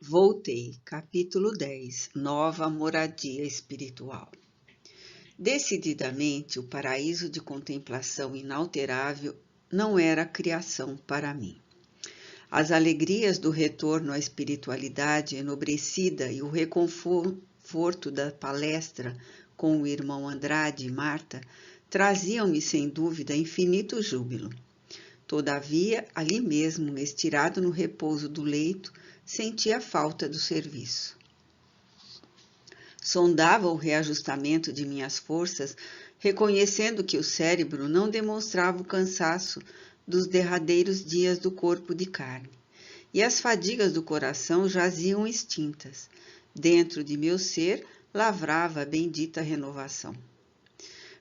Voltei, capítulo 10. Nova moradia espiritual. Decididamente, o paraíso de contemplação inalterável não era criação para mim. As alegrias do retorno à espiritualidade enobrecida e o reconforto da palestra com o irmão Andrade e Marta traziam-me, sem dúvida, infinito júbilo. Todavia, ali mesmo, estirado no repouso do leito, sentia a falta do serviço. Sondava o reajustamento de minhas forças, reconhecendo que o cérebro não demonstrava o cansaço dos derradeiros dias do corpo de carne, e as fadigas do coração jaziam extintas. Dentro de meu ser lavrava a bendita renovação.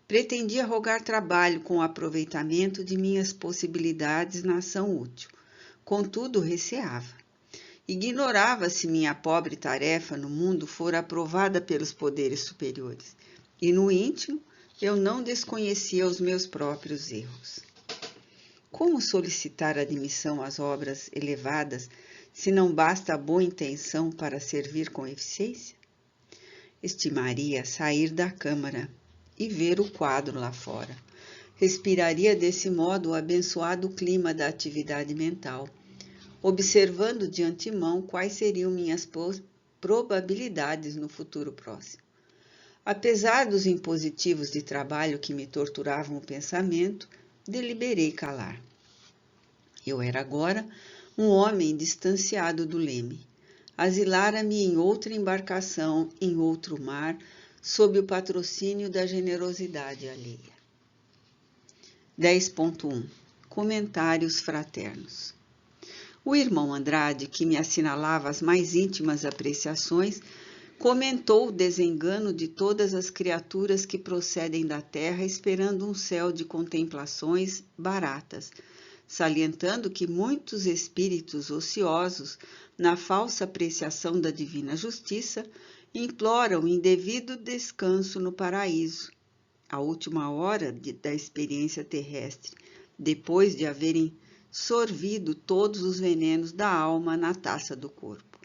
Pretendia rogar trabalho com o aproveitamento de minhas possibilidades na ação útil. Contudo, receava. Ignorava se minha pobre tarefa no mundo fora aprovada pelos poderes superiores. E no íntimo, eu não desconhecia os meus próprios erros. Como solicitar admissão às obras elevadas, se não basta a boa intenção para servir com eficiência? Estimaria sair da câmara e ver o quadro lá fora. Respiraria desse modo o abençoado clima da atividade mental, observando de antemão quais seriam minhas probabilidades no futuro próximo. Apesar dos impositivos de trabalho que me torturavam o pensamento, deliberei calar. Eu era agora um homem distanciado do leme. Asilara-me em outra embarcação, em outro mar, sob o patrocínio da generosidade alheia. 10.1 Comentários fraternos. O irmão Andrade, que me assinalava as mais íntimas apreciações, comentou o desengano de todas as criaturas que procedem da terra esperando um céu de contemplações baratas, salientando que muitos espíritos ociosos, na falsa apreciação da divina justiça, imploram indevido descanso no paraíso, a última hora da experiência terrestre, depois de haverem sorvido todos os venenos da alma na taça do corpo.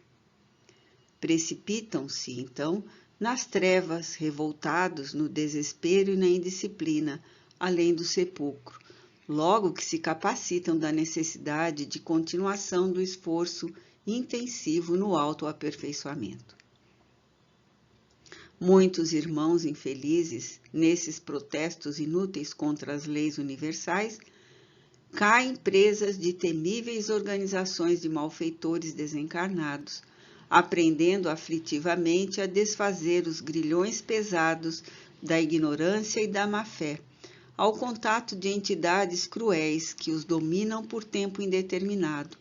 Precipitam-se, então, nas trevas, revoltados no desespero e na indisciplina, além do sepulcro, logo que se capacitam da necessidade de continuação do esforço intensivo no autoaperfeiçoamento. Muitos irmãos infelizes, nesses protestos inúteis contra as leis universais, caem presas de temíveis organizações de malfeitores desencarnados, aprendendo aflitivamente a desfazer os grilhões pesados da ignorância e da má-fé, ao contato de entidades cruéis que os dominam por tempo indeterminado,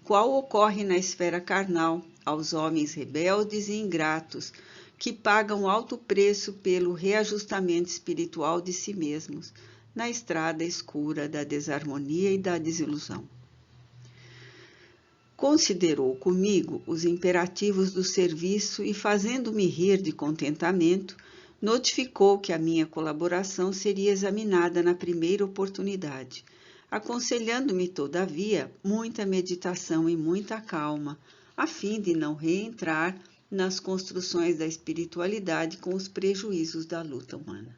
qual ocorre na esfera carnal aos homens rebeldes e ingratos, que pagam alto preço pelo reajustamento espiritual de si mesmos, na estrada escura da desarmonia e da desilusão. Considerou comigo os imperativos do serviço e, fazendo-me rir de contentamento, notificou que a minha colaboração seria examinada na primeira oportunidade, aconselhando-me, todavia, muita meditação e muita calma, a fim de não reentrar nas construções da espiritualidade com os prejuízos da luta humana.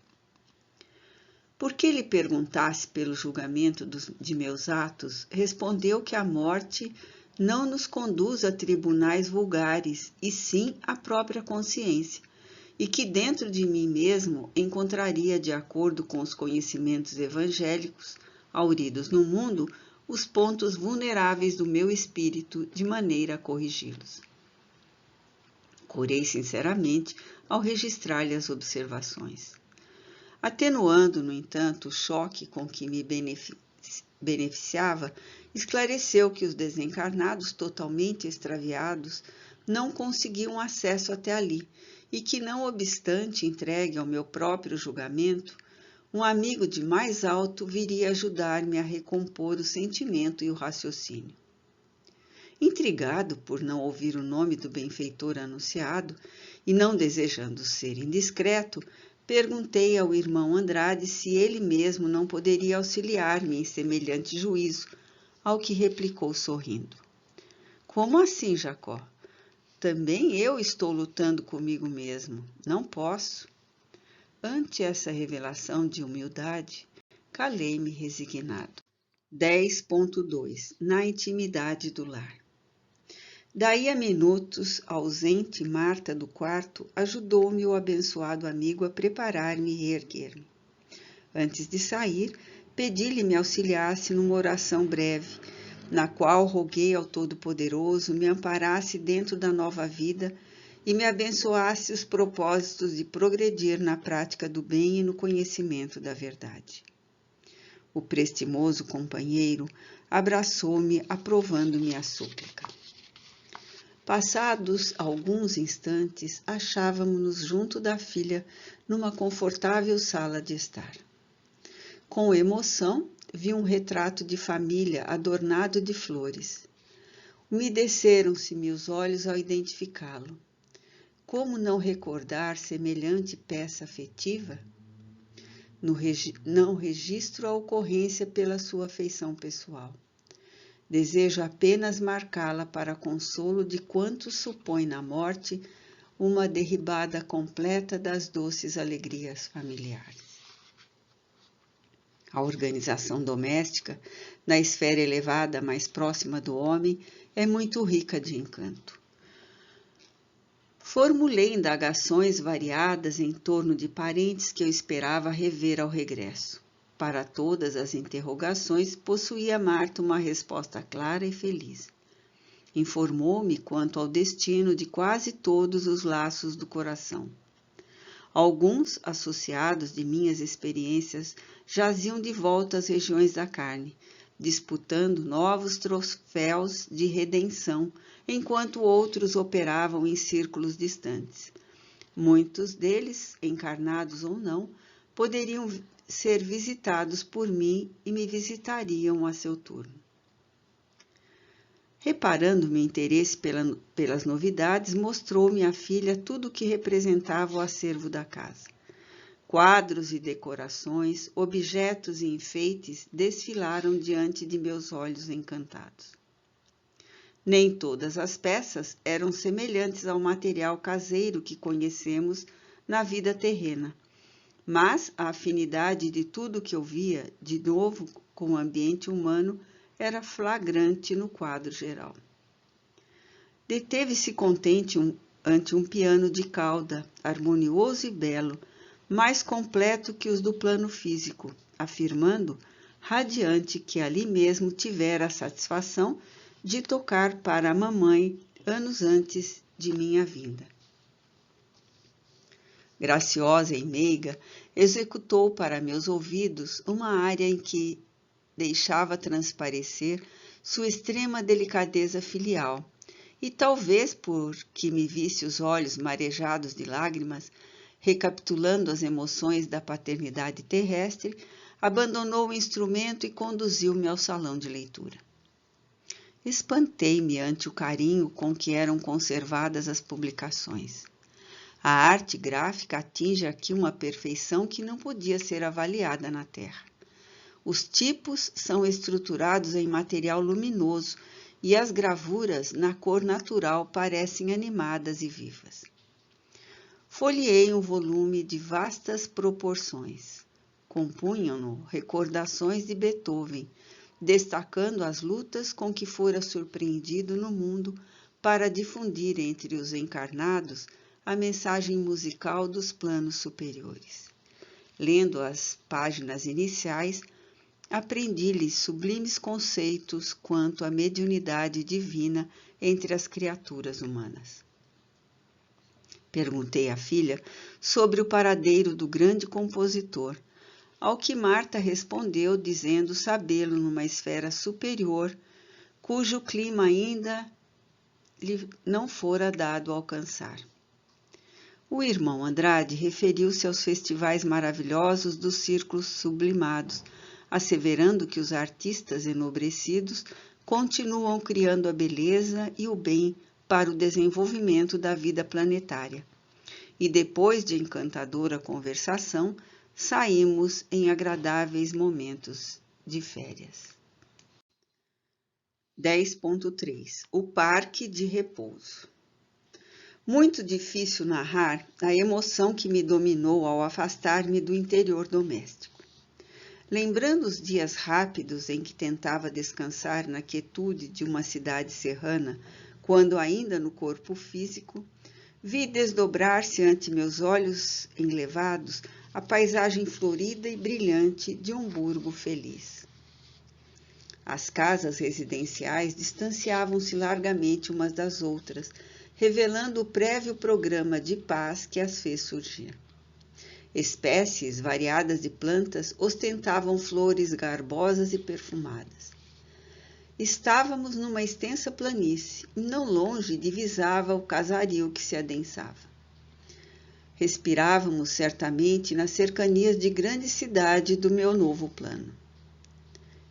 Porque lhe perguntasse pelo julgamento de meus atos, respondeu que a morte não nos conduz a tribunais vulgares, e sim à própria consciência, e que dentro de mim mesmo encontraria, de acordo com os conhecimentos evangélicos, auridos no mundo, os pontos vulneráveis do meu espírito, de maneira a corrigi-los. Corei sinceramente ao registrar-lhe as observações. Atenuando, no entanto, o choque com que me beneficiava, esclareceu que os desencarnados totalmente extraviados não conseguiam acesso até ali e que, não obstante entregue ao meu próprio julgamento, um amigo de mais alto viria ajudar-me a recompor o sentimento e o raciocínio. Intrigado por não ouvir o nome do benfeitor anunciado e não desejando ser indiscreto, perguntei ao irmão Andrade se ele mesmo não poderia auxiliar-me em semelhante juízo, ao que replicou sorrindo: Como assim, Jacó? também eu estou lutando comigo mesmo. Não posso. Ante essa revelação de humildade, calei-me resignado. 10.2 Na intimidade do lar. Daí a minutos, ausente Marta do quarto, ajudou-me o abençoado amigo a preparar-me e reerguer-me. Antes de sair, pedi-lhe me auxiliasse numa oração breve, na qual roguei ao Todo-Poderoso me amparasse dentro da nova vida e me abençoasse os propósitos de progredir na prática do bem e no conhecimento da verdade. O prestimoso companheiro abraçou-me, aprovando-me a súplica. Passados alguns instantes, achávamos-nos junto da filha numa confortável sala de estar. Com emoção, vi um retrato de família adornado de flores. Umedeceram-se-me os olhos ao identificá-lo. Como não recordar semelhante peça afetiva? Não registro a ocorrência pela sua afeição pessoal. Desejo apenas marcá-la para consolo de quantos supõem na morte uma derribada completa das doces alegrias familiares. A organização doméstica, na esfera elevada mais próxima do homem, é muito rica de encanto. Formulei indagações variadas em torno de parentes que eu esperava rever ao regresso. Para todas as interrogações, possuía Marta uma resposta clara e feliz. Informou-me quanto ao destino de quase todos os laços do coração. Alguns, associados de minhas experiências, jaziam de volta às regiões da carne, disputando novos troféus de redenção, enquanto outros operavam em círculos distantes. Muitos deles, encarnados ou não, poderiam ser visitados por mim e me visitariam a seu turno. Reparando meu interesse pelas novidades, mostrou-me a filha tudo o que representava o acervo da casa. Quadros e decorações, objetos e enfeites desfilaram diante de meus olhos encantados. Nem todas as peças eram semelhantes ao material caseiro que conhecemos na vida terrena, mas a afinidade de tudo que eu via, de novo com o ambiente humano, era flagrante no quadro geral. Deteve-se contente ante um piano de cauda, harmonioso e belo, mais completo que os do plano físico, afirmando, radiante, que ali mesmo tivera a satisfação de tocar para a mamãe anos antes de minha vinda. Graciosa e meiga, executou para meus ouvidos uma área em que deixava transparecer sua extrema delicadeza filial, e talvez porque me visse os olhos marejados de lágrimas, recapitulando as emoções da paternidade terrestre, abandonou o instrumento e conduziu-me ao salão de leitura. Espantei-me ante o carinho com que eram conservadas as publicações. A arte gráfica atinge aqui uma perfeição que não podia ser avaliada na Terra. Os tipos são estruturados em material luminoso e as gravuras, na cor natural, parecem animadas e vivas. Folheei um volume de vastas proporções. Compunham-no recordações de Beethoven, destacando as lutas com que fora surpreendido no mundo para difundir entre os encarnados a mensagem musical dos planos superiores. Lendo as páginas iniciais, aprendi-lhe sublimes conceitos quanto à mediunidade divina entre as criaturas humanas. Perguntei à filha sobre o paradeiro do grande compositor, ao que Marta respondeu dizendo sabê-lo numa esfera superior, cujo clima ainda lhe não fora dado alcançar. O irmão Andrade referiu-se aos festivais maravilhosos dos círculos sublimados, asseverando que os artistas enobrecidos continuam criando a beleza e o bem para o desenvolvimento da vida planetária. E depois de encantadora conversação, saímos em agradáveis momentos de férias. 10.3 O Parque de Repouso. Muito difícil narrar a emoção que me dominou ao afastar-me do interior doméstico. Lembrando os dias rápidos em que tentava descansar na quietude de uma cidade serrana, quando ainda no corpo físico, vi desdobrar-se ante meus olhos enlevados a paisagem florida e brilhante de um burgo feliz. As casas residenciais distanciavam-se largamente umas das outras, revelando o prévio programa de paz que as fez surgir. Espécies variadas de plantas ostentavam flores garbosas e perfumadas. Estávamos numa extensa planície e não longe divisava o casario que se adensava. Respirávamos certamente nas cercanias de grande cidade do meu novo plano.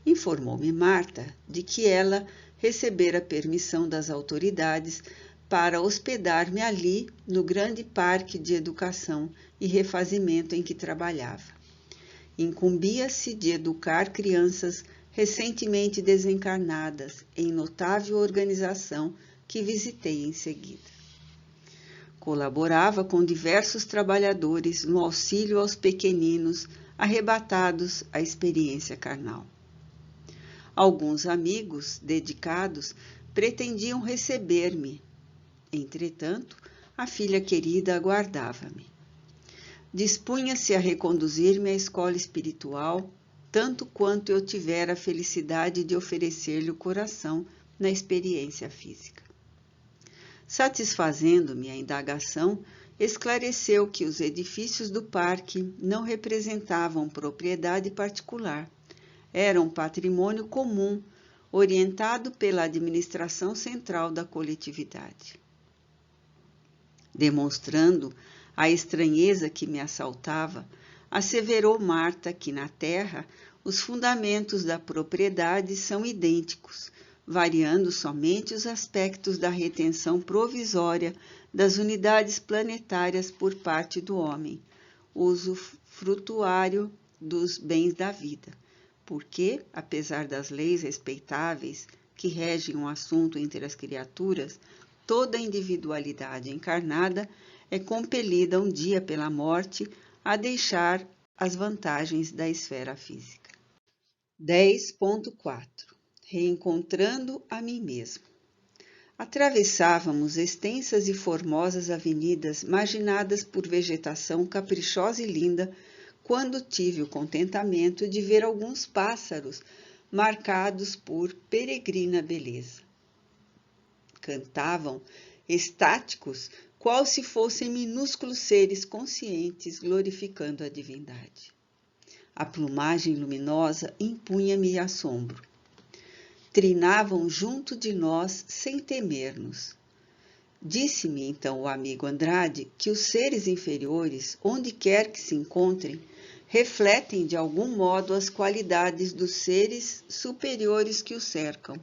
Informou-me Marta de que ela recebera permissão das autoridades para hospedar-me ali no grande parque de educação e refazimento em que trabalhava. Incumbia-se de educar crianças recentemente desencarnadas em notável organização que visitei em seguida. Colaborava com diversos trabalhadores no auxílio aos pequeninos arrebatados à experiência carnal. Alguns amigos dedicados pretendiam receber-me. Entretanto, a filha querida aguardava-me. Dispunha-se a reconduzir-me à escola espiritual, tanto quanto eu tivera a felicidade de oferecer-lhe o coração na experiência física. Satisfazendo-me a indagação, esclareceu que os edifícios do parque não representavam propriedade particular, eram patrimônio comum, orientado pela administração central da coletividade. Demonstrando a estranheza que me assaltava, asseverou Marta que na Terra os fundamentos da propriedade são idênticos, variando somente os aspectos da retenção provisória das unidades planetárias por parte do homem, uso frutuário dos bens da vida, porque, apesar das leis respeitáveis que regem o assunto entre as criaturas, toda individualidade encarnada é compelida um dia pela morte a deixar as vantagens da esfera física. 10.4 Reencontrando a mim mesmo. Atravessávamos extensas e formosas avenidas marginadas por vegetação caprichosa e linda, quando tive o contentamento de ver alguns pássaros marcados por peregrina beleza. Cantavam, estáticos, qual se fossem minúsculos seres conscientes glorificando a divindade. A plumagem luminosa impunha-me assombro. Trinavam junto de nós sem temer-nos. Disse-me então o amigo Andrade que os seres inferiores, onde quer que se encontrem, refletem de algum modo as qualidades dos seres superiores que os cercam,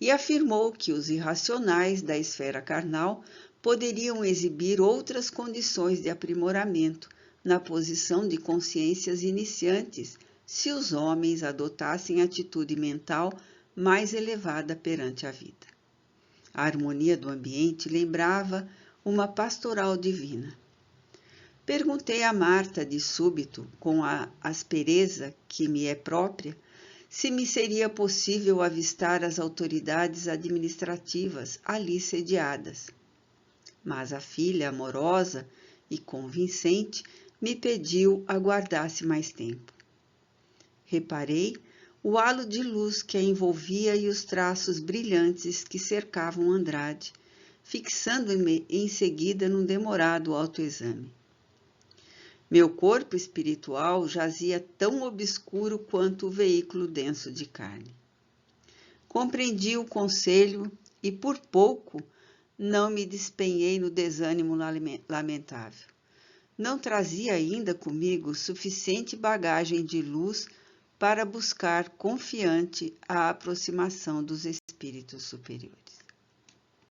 e afirmou que os irracionais da esfera carnal poderiam exibir outras condições de aprimoramento na posição de consciências iniciantes se os homens adotassem atitude mental mais elevada perante a vida. A harmonia do ambiente lembrava uma pastoral divina. Perguntei a Marta de súbito, com a aspereza que me é própria, se me seria possível avistar as autoridades administrativas ali sediadas. Mas a filha, amorosa e convincente, me pediu aguardasse mais tempo. Reparei o halo de luz que a envolvia e os traços brilhantes que cercavam Andrade, fixando-me em seguida num demorado autoexame. Meu corpo espiritual jazia tão obscuro quanto o veículo denso de carne. Compreendi o conselho e, por pouco, não me despenhei no desânimo lamentável. Não trazia ainda comigo suficiente bagagem de luz para buscar confiante a aproximação dos espíritos superiores.